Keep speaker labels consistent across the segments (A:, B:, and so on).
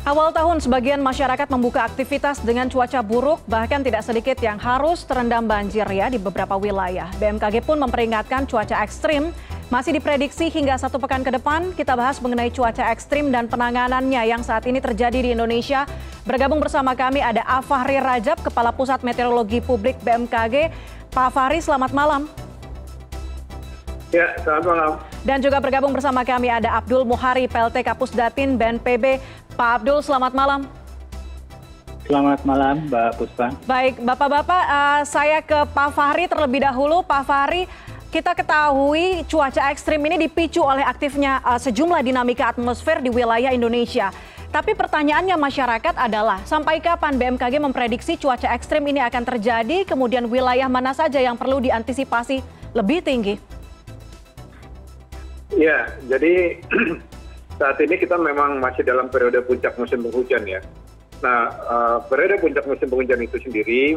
A: Awal tahun, sebagian masyarakat membuka aktivitas dengan cuaca buruk, bahkan tidak sedikit yang harus terendam banjir ya di beberapa wilayah. BMKG pun memperingatkan cuaca ekstrim masih diprediksi hingga 1 pekan ke depan. Kita bahas mengenai cuaca ekstrim dan penanganannya yang saat ini terjadi di Indonesia. Bergabung bersama kami ada Afahri Rajab, Kepala Pusat Meteorologi Publik BMKG. Pak Afahri, selamat malam.
B: Ya, selamat malam.
A: Dan juga bergabung bersama kami ada Abdul Muhari, PLT Kapusdatin BNPB. Pak Abdul, selamat malam.
C: Selamat malam, Mbak Puspa.
A: Baik, Bapak-Bapak, saya ke Pak Fahri terlebih dahulu. Pak Fahri, kita ketahui cuaca ekstrim ini dipicu oleh aktifnya sejumlah dinamika atmosfer di wilayah Indonesia. Tapi pertanyaannya masyarakat adalah, sampai kapan BMKG memprediksi cuaca ekstrim ini akan terjadi, kemudian wilayah mana saja yang perlu diantisipasi lebih tinggi?
B: Ya, jadi saat ini kita memang masih dalam periode puncak musim penghujan ya. Nah, periode puncak musim penghujan itu sendiri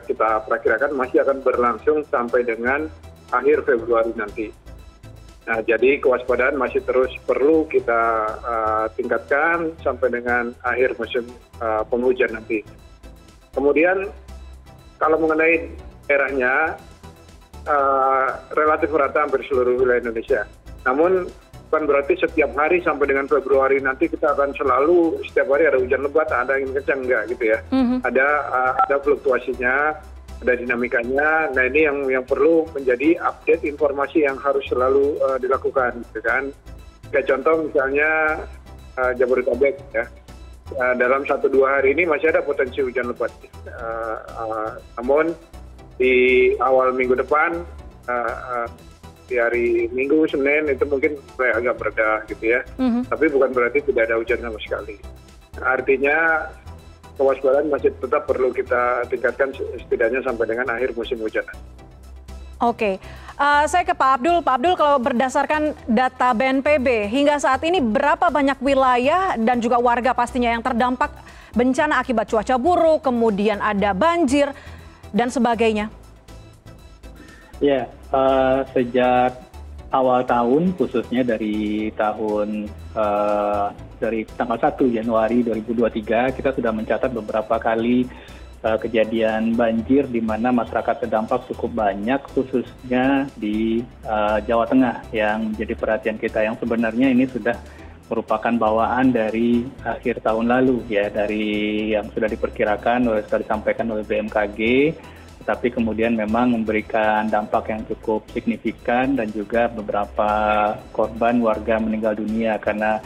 B: kita perkirakan masih akan berlangsung sampai dengan akhir Februari nanti. Nah, jadi kewaspadaan masih terus perlu kita tingkatkan sampai dengan akhir musim penghujan nanti. Kemudian kalau mengenai daerahnya, relatif merata hampir seluruh wilayah Indonesia. Namun bukan berarti setiap hari sampai dengan Februari nanti kita akan selalu setiap hari ada hujan lebat, ada angin kencang, enggak gitu ya. Ada fluktuasinya, ada dinamikanya. Nah, ini yang perlu menjadi update informasi yang harus selalu dilakukan gitu kan. Kayak contoh misalnya Jabodetabek ya. Dalam 1-2 hari ini masih ada potensi hujan lebat. Namun di awal minggu depan, di hari Minggu, Senin itu mungkin agak bereda gitu ya. Tapi bukan berarti tidak ada hujan sama sekali. Artinya kewaspadaan masih tetap perlu kita tingkatkan setidaknya sampai dengan akhir musim hujan.
A: Oke, saya ke Pak Abdul. Pak Abdul, kalau berdasarkan data BNPB, hingga saat ini berapa banyak wilayah dan juga warga pastinya yang terdampak bencana akibat cuaca buruk, kemudian ada banjir, dan sebagainya?
C: Ya, sejak awal tahun, khususnya dari tanggal 1 Januari 2023, kita sudah mencatat beberapa kali kejadian banjir di mana masyarakat terdampak cukup banyak, khususnya di Jawa Tengah yang menjadi perhatian kita, yang sebenarnya ini sudah merupakan bawaan dari akhir tahun lalu ya, dari yang sudah diperkirakan sudah disampaikan oleh BMKG, tetapi kemudian memang memberikan dampak yang cukup signifikan dan juga beberapa korban warga meninggal dunia karena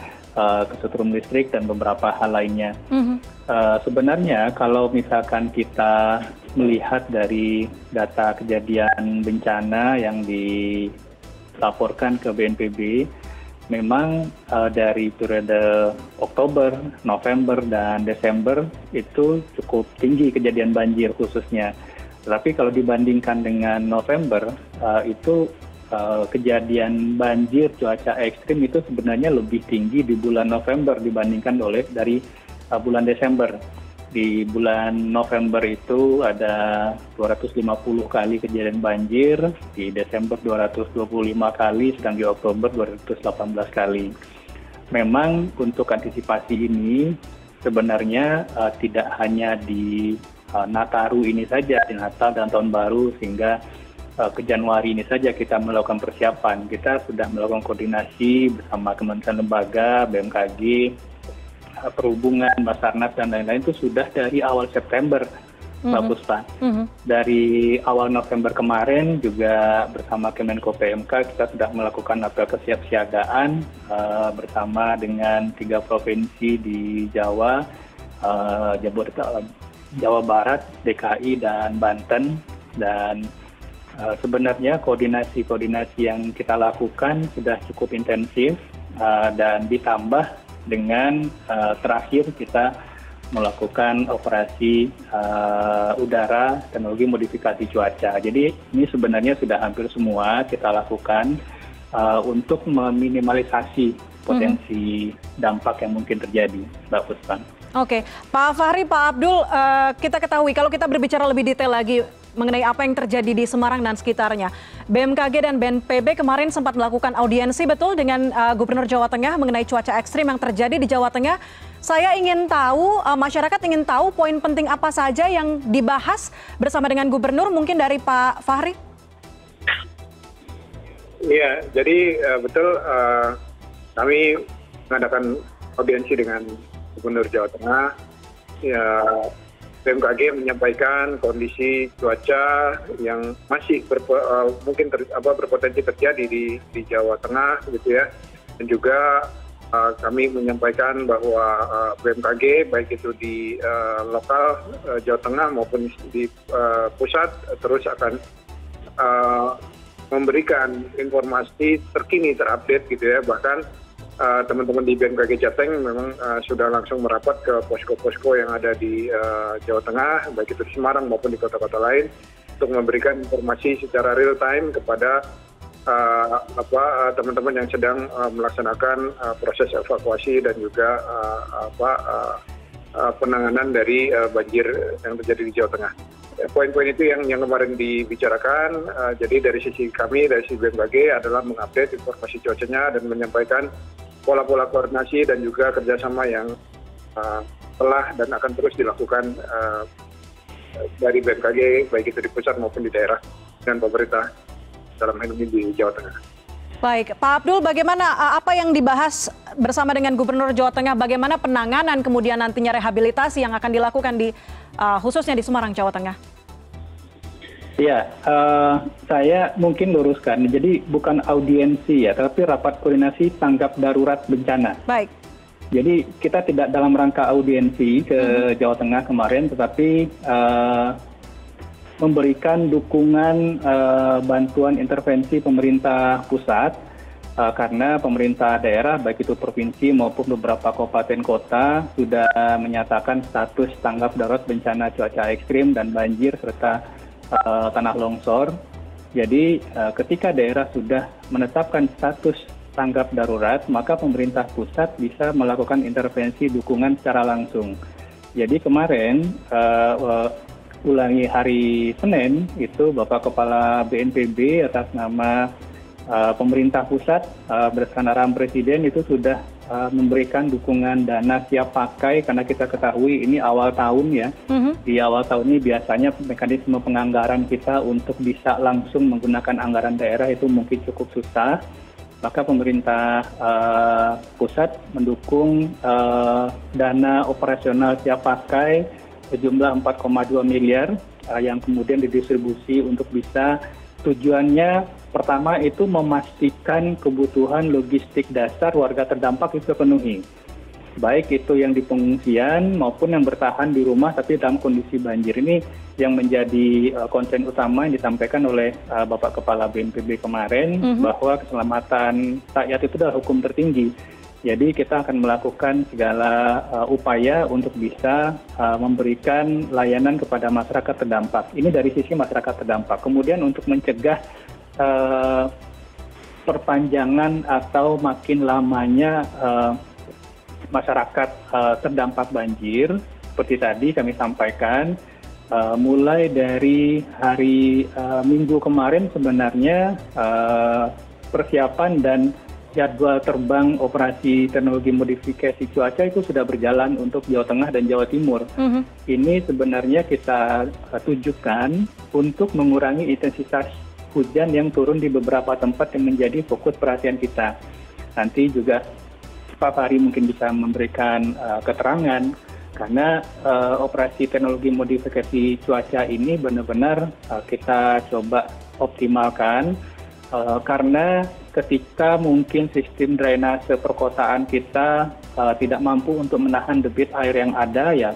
C: kesetrum listrik dan beberapa hal lainnya. Sebenarnya kalau misalkan kita melihat dari data kejadian bencana yang dilaporkan ke BNPB, memang dari periode Oktober, November, dan Desember itu cukup tinggi kejadian banjir khususnya. Tetapi kalau dibandingkan dengan November, itu kejadian banjir cuaca ekstrim itu sebenarnya lebih tinggi di bulan November dibandingkan dari bulan Desember. Di bulan November itu ada 250 kali kejadian banjir, di Desember 225 kali, sedang di Oktober 218 kali. Memang untuk antisipasi ini sebenarnya tidak hanya di Nataru ini saja, di Natal dan Tahun Baru, sehingga ke Januari ini saja kita melakukan persiapan. Kita sudah melakukan koordinasi bersama kementerian lembaga, BMKG, Perhubungan, Basarnas, dan lain-lain itu sudah dari awal September, Mbak Puspa. Dari awal November kemarin juga bersama Kemenko PMK kita sudah melakukan apel kesiapsiagaan bersama dengan 3 provinsi di Jawa, Jawa Barat, DKI, dan Banten. Dan sebenarnya koordinasi yang kita lakukan sudah cukup intensif, dan ditambah dengan terakhir kita melakukan operasi udara teknologi modifikasi cuaca. Jadi ini sebenarnya sudah hampir semua kita lakukan untuk meminimalisasi potensi dampak yang mungkin terjadi, Mbak Puspa.
A: Oke, Pak Fahri, Pak Abdul, kita ketahui kalau kita berbicara lebih detail lagi mengenai apa yang terjadi di Semarang dan sekitarnya. BMKG dan BNPB kemarin sempat melakukan audiensi betul dengan Gubernur Jawa Tengah mengenai cuaca ekstrim yang terjadi di Jawa Tengah. Saya ingin tahu, masyarakat ingin tahu poin penting apa saja yang dibahas bersama dengan Gubernur, mungkin dari Pak Fahri.
B: Iya, jadi betul kami mengadakan audiensi dengan Gubernur Jawa Tengah. Ya, BMKG menyampaikan kondisi cuaca yang masih mungkin berpotensi terjadi di Jawa Tengah, gitu ya. Dan juga kami menyampaikan bahwa BMKG baik itu di lokal Jawa Tengah maupun di pusat terus akan memberikan informasi terkini, terupdate, gitu ya. Bahkan teman-teman di BMKG Jateng memang sudah langsung merapat ke posko-posko yang ada di Jawa Tengah, baik itu di Semarang maupun di kota-kota lain, untuk memberikan informasi secara real time kepada teman-teman yang sedang melaksanakan proses evakuasi dan juga penanganan dari banjir yang terjadi di Jawa Tengah. Poin-poin itu yang kemarin dibicarakan. Jadi dari sisi kami, dari sisi BMKG adalah mengupdate informasi cuacanya dan menyampaikan pola-pola koordinasi dan juga kerjasama yang telah dan akan terus dilakukan dari BMKG, baik itu di pusat maupun di daerah dan pemerintah dalam hal ini di Jawa Tengah.
A: Baik, Pak Abdul, bagaimana apa yang dibahas bersama dengan Gubernur Jawa Tengah? Bagaimana penanganan kemudian nantinya rehabilitasi yang akan dilakukan di khususnya di Semarang, Jawa Tengah?
C: Ya, saya mungkin luruskan. Jadi bukan audiensi ya, tapi rapat koordinasi tanggap darurat bencana.
A: Baik.
C: Jadi kita tidak dalam rangka audiensi ke Jawa Tengah kemarin, tetapi memberikan dukungan bantuan intervensi pemerintah pusat karena pemerintah daerah baik itu provinsi maupun beberapa kabupaten kota sudah menyatakan status tanggap darurat bencana cuaca ekstrim dan banjir serta tanah longsor. Jadi ketika daerah sudah menetapkan status tanggap darurat, maka pemerintah pusat bisa melakukan intervensi dukungan secara langsung. Jadi kemarin ulangi hari Senin itu Bapak Kepala BNPB atas nama pemerintah pusat berdasarkan arahan Presiden itu sudah memberikan dukungan dana siap pakai karena kita ketahui ini awal tahun ya. Di awal tahun ini biasanya mekanisme penganggaran kita untuk bisa langsung menggunakan anggaran daerah itu mungkin cukup susah. Maka pemerintah pusat mendukung dana operasional siap pakai sejumlah 4,2 miliar yang kemudian didistribusi untuk bisa tujuannya pertama itu memastikan kebutuhan logistik dasar warga terdampak itu terpenuhi. Baik itu yang di pengungsian maupun yang bertahan di rumah tapi dalam kondisi banjir. Ini yang menjadi konsen utama yang disampaikan oleh Bapak Kepala BNPB kemarin bahwa keselamatan rakyat itu adalah hukum tertinggi. Jadi kita akan melakukan segala upaya untuk bisa memberikan layanan kepada masyarakat terdampak. Ini dari sisi masyarakat terdampak. Kemudian untuk mencegah perpanjangan atau makin lamanya masyarakat terdampak banjir, seperti tadi kami sampaikan, mulai dari hari Minggu kemarin sebenarnya persiapan dan jadwal terbang operasi teknologi modifikasi cuaca itu sudah berjalan untuk Jawa Tengah dan Jawa Timur. Ini sebenarnya kita tujukan untuk mengurangi intensitas hujan yang turun di beberapa tempat yang menjadi fokus perhatian kita. Nanti juga Pak Fahri mungkin bisa memberikan keterangan karena operasi teknologi modifikasi cuaca ini benar-benar kita coba optimalkan karena ketika mungkin sistem drainase perkotaan kita tidak mampu untuk menahan debit air yang ada, ya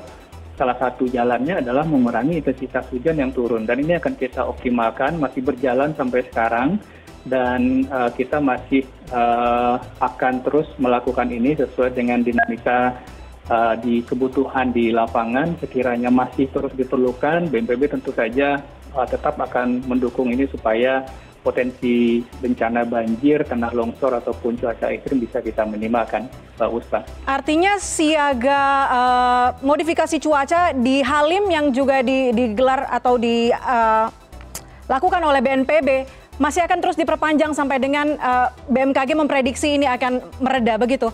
C: salah satu jalannya adalah mengurangi intensitas hujan yang turun. Dan ini akan kita optimalkan, masih berjalan sampai sekarang, dan kita masih akan terus melakukan ini sesuai dengan dinamika di kebutuhan di lapangan. Sekiranya masih terus diperlukan, BNPB tentu saja tetap akan mendukung ini supaya potensi bencana banjir, tanah longsor ataupun cuaca ekstrim bisa kita minimalkan, Pak Uspa.
A: Artinya siaga modifikasi cuaca di Halim yang juga digelar atau dilakukan oleh BNPB masih akan terus diperpanjang sampai dengan BMKG memprediksi ini akan mereda, begitu?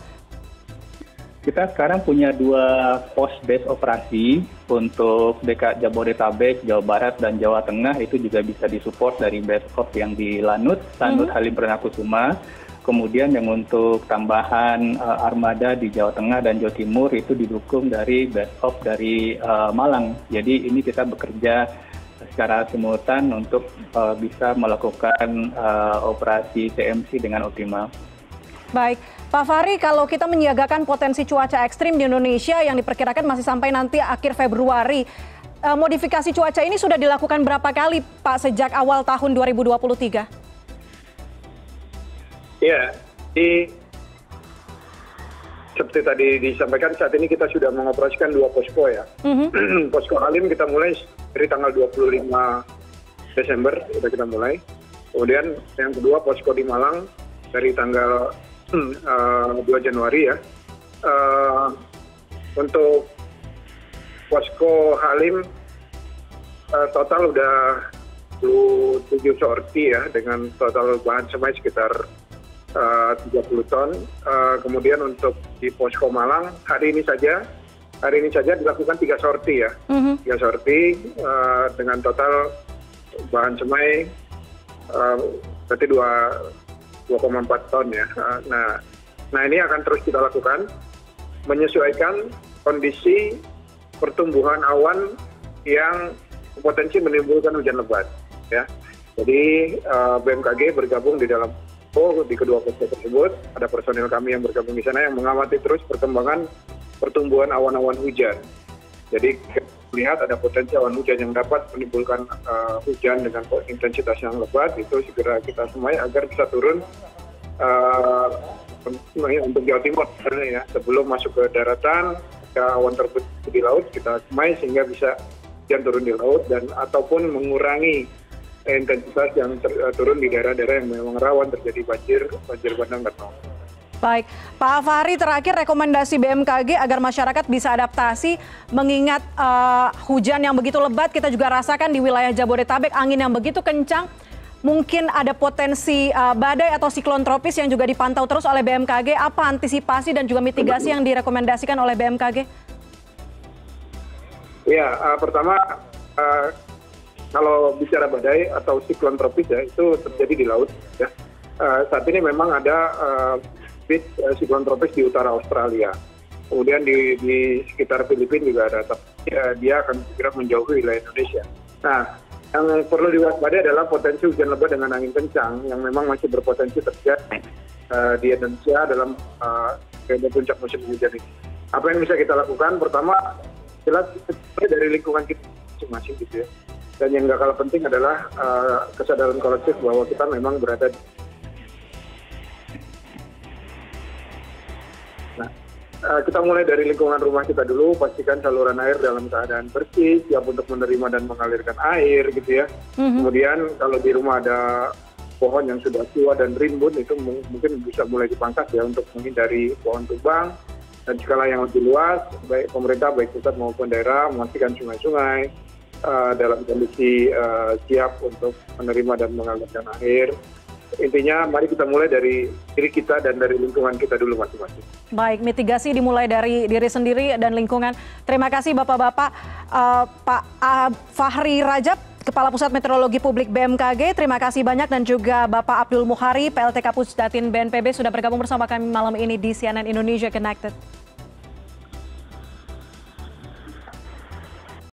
C: Kita sekarang punya 2 pos base operasi untuk DKI Jabodetabek, Jawa Barat, dan Jawa Tengah. Itu juga bisa disupport dari base ops yang di Lanut Halim Perdana Kusuma. Kemudian yang untuk tambahan armada di Jawa Tengah dan Jawa Timur itu didukung dari base ops dari Malang. Jadi ini kita bekerja secara simultan untuk bisa melakukan operasi TMC dengan optimal.
A: Baik, Pak Fahri, kalau kita menyiagakan potensi cuaca ekstrim di Indonesia yang diperkirakan masih sampai nanti akhir Februari, modifikasi cuaca ini sudah dilakukan berapa kali, Pak, sejak awal tahun 2023?
B: Ya, seperti tadi disampaikan, saat ini kita sudah mengoperasikan 2 posko ya. Posko Halim kita mulai dari tanggal 25 Desember, sudah kita mulai. Kemudian yang kedua posko di Malang dari tanggal 2 Januari ya. Untuk posko Halim total udah 27 sorti ya, dengan total bahan semai sekitar 30 ton. Kemudian untuk di posko Malang hari ini saja dilakukan 3 sorti ya. 3 sorti dengan total bahan semai berarti 2,4 ton ya. Nah ini akan terus kita lakukan menyesuaikan kondisi pertumbuhan awan yang potensi menimbulkan hujan lebat ya. Jadi BMKG bergabung di dalam di kedua posko tersebut. Ada personil kami yang bergabung di sana yang mengamati terus perkembangan pertumbuhan awan-awan hujan. Jadi lihat ada potensi awan hujan yang dapat menimbulkan hujan dengan intensitas yang lebat, itu segera kita semai agar bisa turun untuk Jawa Timur ya. Sebelum masuk ke daratan, awan tersebut di laut kita semai sehingga bisa hujan turun di laut dan ataupun mengurangi intensitas yang turun di daerah-daerah yang memang rawan terjadi banjir bandang dan longsor.
A: Baik, Pak Fahri, terakhir rekomendasi BMKG agar masyarakat bisa adaptasi mengingat hujan yang begitu lebat kita juga rasakan di wilayah Jabodetabek, angin yang begitu kencang, mungkin ada potensi badai atau siklon tropis yang juga dipantau terus oleh BMKG. Apa antisipasi dan juga mitigasi yang direkomendasikan oleh BMKG?
B: Ya, pertama kalau bicara badai atau siklon tropis ya itu terjadi di laut ya. Saat ini memang ada siklon tropis di utara Australia. Kemudian di sekitar Filipina juga ada, tapi dia akan segera menjauhi wilayah Indonesia. Nah, yang perlu diwaspadai adalah potensi hujan lebat dengan angin kencang yang memang masih berpotensi terjadi di Indonesia dalam periode puncak musim hujan ini. Apa yang bisa kita lakukan? Pertama, jelas dari lingkungan kita masing-masing gitu ya. Dan yang nggak kalah penting adalah kesadaran kolektif bahwa kita memang berada di kita mulai dari lingkungan rumah kita dulu, pastikan saluran air dalam keadaan bersih, siap untuk menerima dan mengalirkan air gitu ya. Kemudian kalau di rumah ada pohon yang sudah tua dan rimbun, itu mungkin bisa mulai dipangkas ya untuk menghindari pohon tumbang. Dan skala yang lebih luas, baik pemerintah, baik pusat maupun daerah, memastikan sungai-sungai dalam kondisi siap untuk menerima dan mengalirkan air. Intinya mari kita mulai dari diri kita dan dari lingkungan kita dulu masing-masing.
A: Baik, mitigasi dimulai dari diri sendiri dan lingkungan. Terima kasih Bapak-Bapak. Pak Fahri Rajab, Kepala Pusat Meteorologi Publik BMKG, terima kasih banyak, dan juga Bapak Abdul Muhari, PLT Kapus Datin BNPB sudah bergabung bersama kami malam ini di CNN Indonesia Connected.